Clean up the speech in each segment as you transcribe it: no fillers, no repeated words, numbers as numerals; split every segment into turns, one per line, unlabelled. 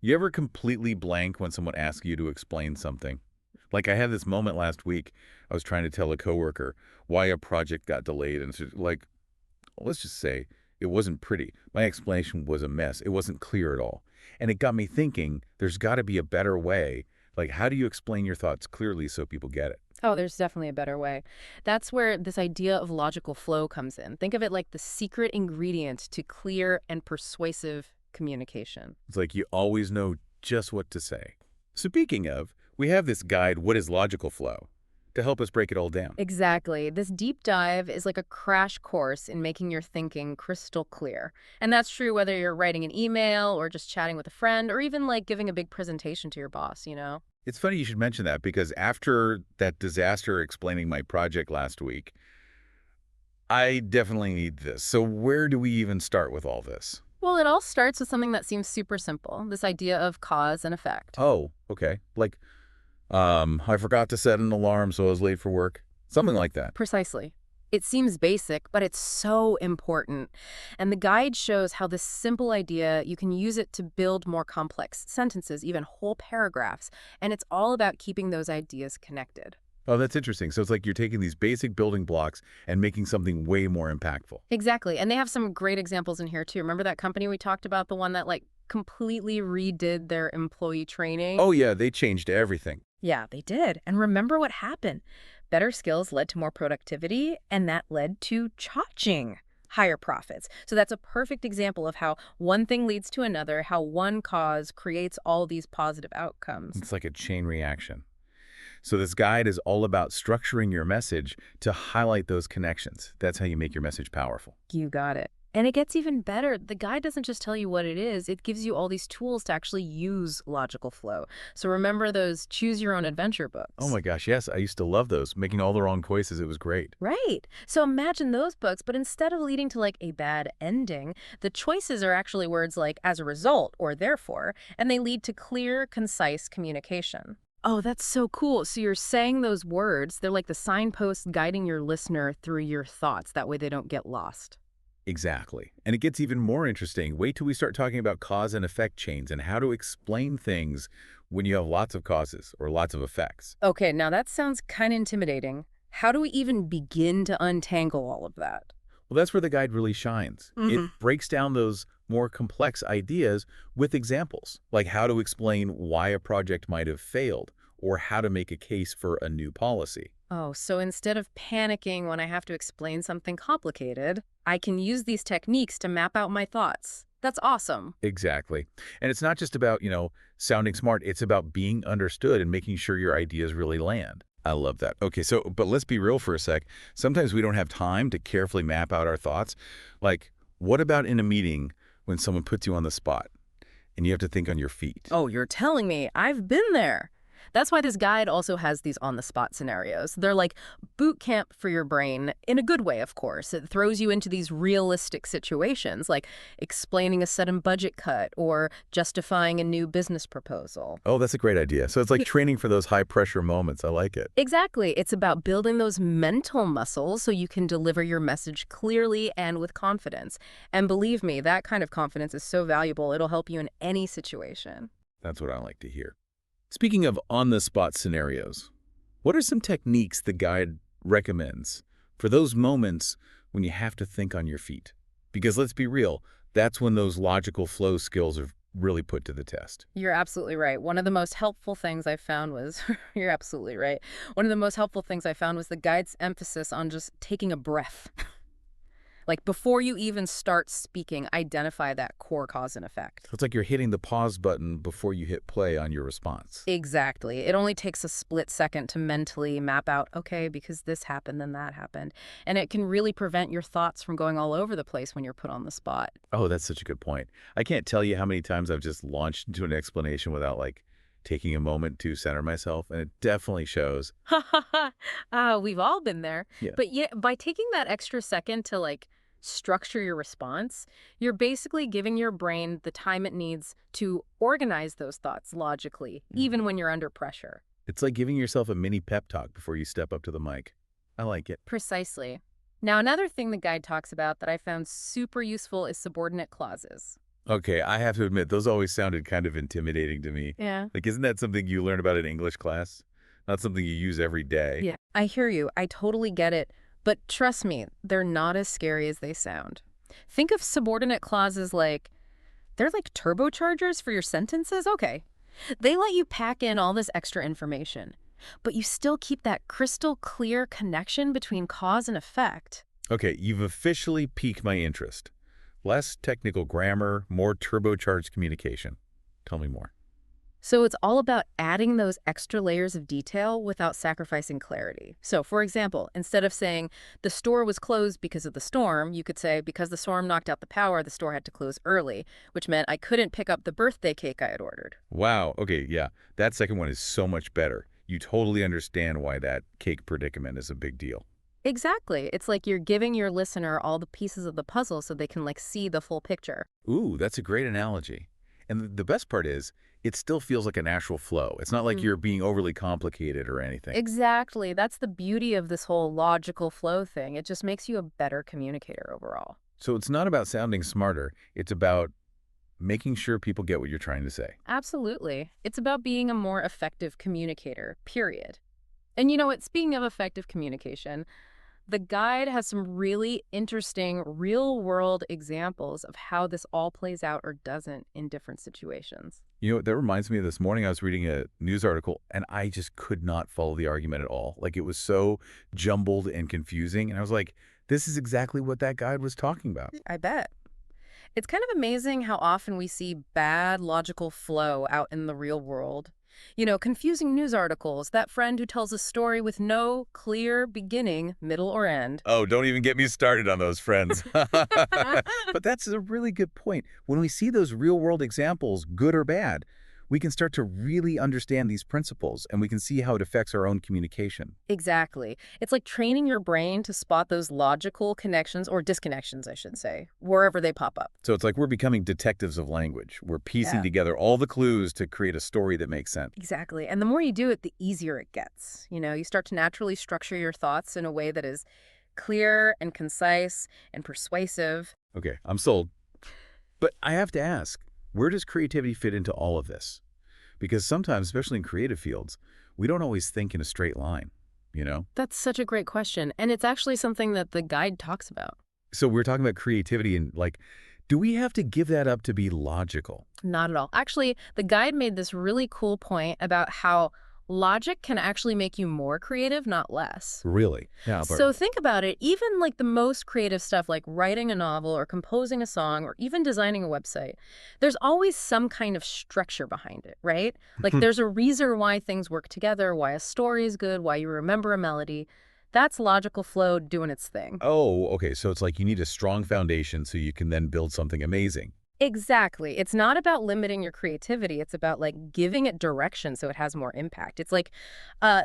You ever completely blank when someone asks you to explain something? Like I had this moment last week. I was trying to tell a coworker why a project got delayed, and it's like, let's just say it wasn't pretty. My explanation was a mess. It wasn't clear at all. And it got me thinking, there's got to be a better way. Like, how do you explain your thoughts clearly so people get it?
Oh, there's definitely a better way. That's where this idea of logical flow comes in. Think of it like the secret ingredient to clear and persuasive communication.
It's like you always know just what to say. Speaking of, we have this guide, What is Logical Flow, to help us break it all down.
Exactly. This deep dive is like a crash course in making your thinking crystal clear. And that's true whether you're writing an email or just chatting with a friend or even like giving a big presentation to your boss.
It's funny you should mention that because after that disaster explaining my project last week, I definitely need this. So where do we even start with all this?
Well, it all starts with something that seems super simple, this idea of cause and effect.
Oh, okay. Like, I forgot to set an alarm, so I was late for work. Something like that.
Precisely. It seems basic, but it's so important. And the guide shows how this simple idea, you can use it to build more complex sentences, even whole paragraphs. And it's all about keeping those ideas connected.
Oh, that's interesting. So it's like you're taking these basic building blocks and making something way more impactful.
Exactly. And they have some great examples in here, too. Remember that company we talked about, the one that like completely redid their employee training?
Oh, yeah, they changed everything.
Yeah, they did. And remember what happened. Better skills led to more productivity, and that led to charging higher profits. So that's a perfect example of how one thing leads to another, how one cause creates all these positive outcomes.
It's like a chain reaction. So this guide is all about structuring your message to highlight those connections. That's how you make your message powerful.
You got it. And it gets even better. The guide doesn't just tell you what it is, it gives you all these tools to actually use logical flow. So remember those choose your own adventure
Oh
books.
my gosh, yes, I used to love those. Making all the wrong choices, it was great.
Right. So imagine those books, but instead of leading to like a bad ending, the choices are actually words like as a result or therefore, and they lead to clear, concise communication. Oh, that's so cool. So you're saying those words, they're like the signposts guiding your listener through your thoughts. That way they don't get lost.
Exactly. And it gets even more interesting. Wait till we start talking about cause and effect chains and how to explain things when you have lots of causes or lots of effects.
Okay, now that sounds kind of intimidating. How do we even begin to untangle all of that?
Well, that's where the guide really shines. It
Hmm.
breaks down those more complex ideas with examples, like how to explain why a project might have failed or how to make a case for a new policy.
Oh, so instead of panicking when I have to explain something complicated, I can use these techniques to map out my thoughts. That's awesome.
Exactly. And it's not just about, sounding smart. It's about being understood and making sure your ideas really land. I love that. Okay, so, but let's be real for a sec. Sometimes we don't have time to carefully map out our thoughts. Like, what about in a meeting when someone puts you on the spot and you have to think on your feet?
Oh, you're telling me. I've been there. That's why this guide also has these on-the-spot scenarios. They're like boot camp for your brain, in a good way, of course. It throws you into these realistic situations, like explaining a sudden budget cut or justifying a new business proposal.
Oh, that's a great idea. So it's like training for those high-pressure moments. I like it.
Exactly. It's about building those mental muscles so you can deliver your message clearly and with confidence. And believe me, that kind of confidence is so valuable, it'll help you in any situation.
That's what I like to hear. Speaking of on-the-spot scenarios, what are some techniques the guide recommends for those moments when you have to think on your feet? Because let's be real, that's when those logical flow skills are really put to the test.
You're absolutely right. One of the most helpful things I found was, you're absolutely right. One of the most helpful things I found was the guide's emphasis on just taking a breath. Like before you even start speaking, identify that core cause and effect.
So it's like you're hitting the pause button before you hit play on your response.
Exactly. It only takes a split second to mentally map out, okay, because this happened, then that happened. And it can really prevent your thoughts from going all over the place when you're put on the spot.
Oh, that's such a good point. I can't tell you how many times I've just launched into an explanation without taking a moment to center myself, and it definitely shows.
Ha ha ha. We've all been there.
Yeah.
But yeah, by taking that extra second to like structure your response, you're basically giving your brain the time it needs to organize those thoughts logically, even when you're under pressure.
It's like giving yourself a mini pep talk before you step up to the mic. I like it.
Precisely. Now, another thing the guide talks about that I found super useful is subordinate clauses.
Okay, I have to admit, those always sounded kind of intimidating to me.
Yeah.
Like, isn't that something you learn about in English class? Not something you use every day.
Yeah. I hear you. I totally get it. But trust me, they're not as scary as they sound. Think of subordinate clauses like, they're like turbochargers for your sentences? Okay. They let you pack in all this extra information, but you still keep that crystal clear connection between cause and effect.
Okay, you've officially piqued my interest. Less technical grammar, more turbocharged communication. Tell me more.
So it's all about adding those extra layers of detail without sacrificing clarity. So, for example, instead of saying the store was closed because of the storm, you could say because the storm knocked out the power, the store had to close early, which meant I couldn't pick up the birthday cake I had ordered.
Wow, okay, yeah. That second one is so much better. You totally understand why that cake predicament is a big deal.
Exactly. It's like you're giving your listener all the pieces of the puzzle so they can see the full picture.
Ooh, that's a great analogy. And the best part is, it still feels like a natural flow. It's not like you're being overly complicated or anything.
Exactly. That's the beauty of this whole logical flow thing. It just makes you a better communicator overall.
So it's not about sounding smarter. It's about making sure people get what you're trying to say.
Absolutely. It's about being a more effective communicator, period. And you know what? Speaking of effective communication, the guide has some really interesting real world examples of how this all plays out or doesn't in different situations.
You know, that reminds me of this morning I was reading a news article and I just could not follow the argument at all. Like it was so jumbled and confusing. And I was like, this is exactly what that guide was talking about.
I bet. It's kind of amazing how often we see bad logical flow out in the real world. You know, confusing news articles, that friend who tells a story with no clear beginning, middle, or end.
Oh, don't even get me started on those friends. But that's a really good point. When we see those real world examples, good or bad, we can start to really understand these principles and we can see how it affects our own communication.
Exactly. It's like training your brain to spot those logical connections, or disconnections, I should say, wherever they pop up.
So it's like we're becoming detectives of language. We're piecing
Yeah.
together all the clues to create a story that makes sense.
Exactly. And the more you do it, the easier it gets. You know, you start to naturally structure your thoughts in a way that is clear and concise and persuasive.
Okay, I'm sold. But I have to ask, where does creativity fit into all of this? Because sometimes, especially in creative fields, we don't always think in a straight line, you know?
That's such a great question. And it's actually something that the guide talks about.
So we're talking about creativity and like, do we have to give that up to be logical?
Not at all. Actually, the guide made this really cool point about how logic can actually make you more creative, not less.
Really? Yeah, but
So think about it, even the most creative stuff like writing a novel or composing a song or even designing a website, there's always some kind of structure behind it, right? Like there's a reason why things work together, why a story is good, why you remember a melody. That's logical flow doing its thing.
oh, okay. So it's like you need a strong foundation so you can then build something amazing.
Exactly. It's not about limiting your creativity. It's about giving it direction so it has more impact. It's like,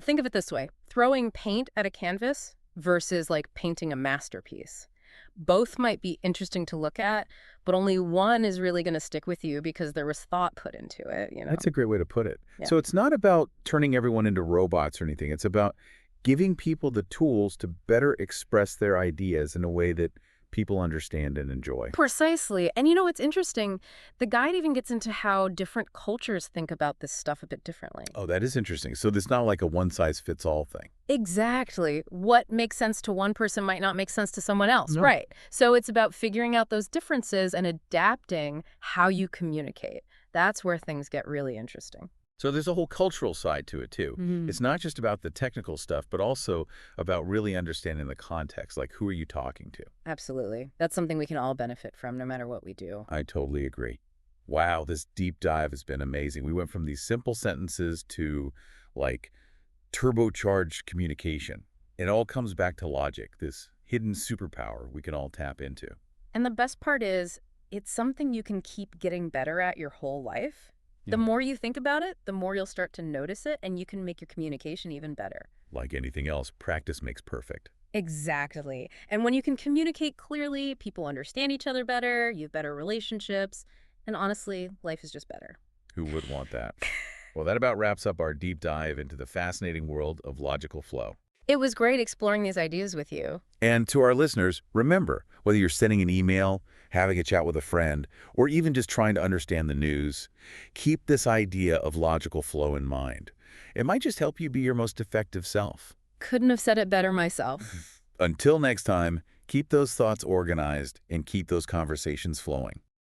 think of it this way, throwing paint at a canvas versus painting a masterpiece. Both might be interesting to look at, but only one is really going to stick with you because there was thought put into it, you know?
That's a great way to put it.
Yeah.
So it's not about turning everyone into robots or anything. It's about giving people the tools to better express their ideas in a way that people understand and enjoy.
Precisely. And you know what's interesting? The guide even gets into how different cultures think about this stuff a bit differently.
Oh, that is interesting. So it's not like a one-size-fits-all thing.
Exactly. What makes sense to one person might not make sense to someone else.
No.
Right. So it's about figuring out those differences and adapting how you communicate. That's where things get really interesting.
So there's a whole cultural side to it, too. It's not just about the technical stuff, but also about really understanding the context, like who are you talking to?
Absolutely. That's something we can all benefit from no matter what we do.
I totally agree. Wow, this deep dive has been amazing. We went from these simple sentences to, like, turbocharged communication. It all comes back to logic, this hidden superpower we can all tap into.
And the best part is, it's something you can keep getting better at your whole life.
Yeah.
The more you think about it, the more you'll start to notice it, and you can make your communication even better.
Like anything else, practice makes perfect.
Exactly. And when you can communicate clearly, people understand each other better, you have better relationships, and honestly, life is just better.
Who would want that? Well, that about wraps up our deep dive into the fascinating world of logical flow.
It was great exploring these ideas with you.
And to our listeners, remember, whether you're sending an email, having a chat with a friend, or even just trying to understand the news, keep this idea of logical flow in mind. It might just help you be your most effective self.
Couldn't have said it better myself.
Until next time, keep those thoughts organized and keep those conversations flowing.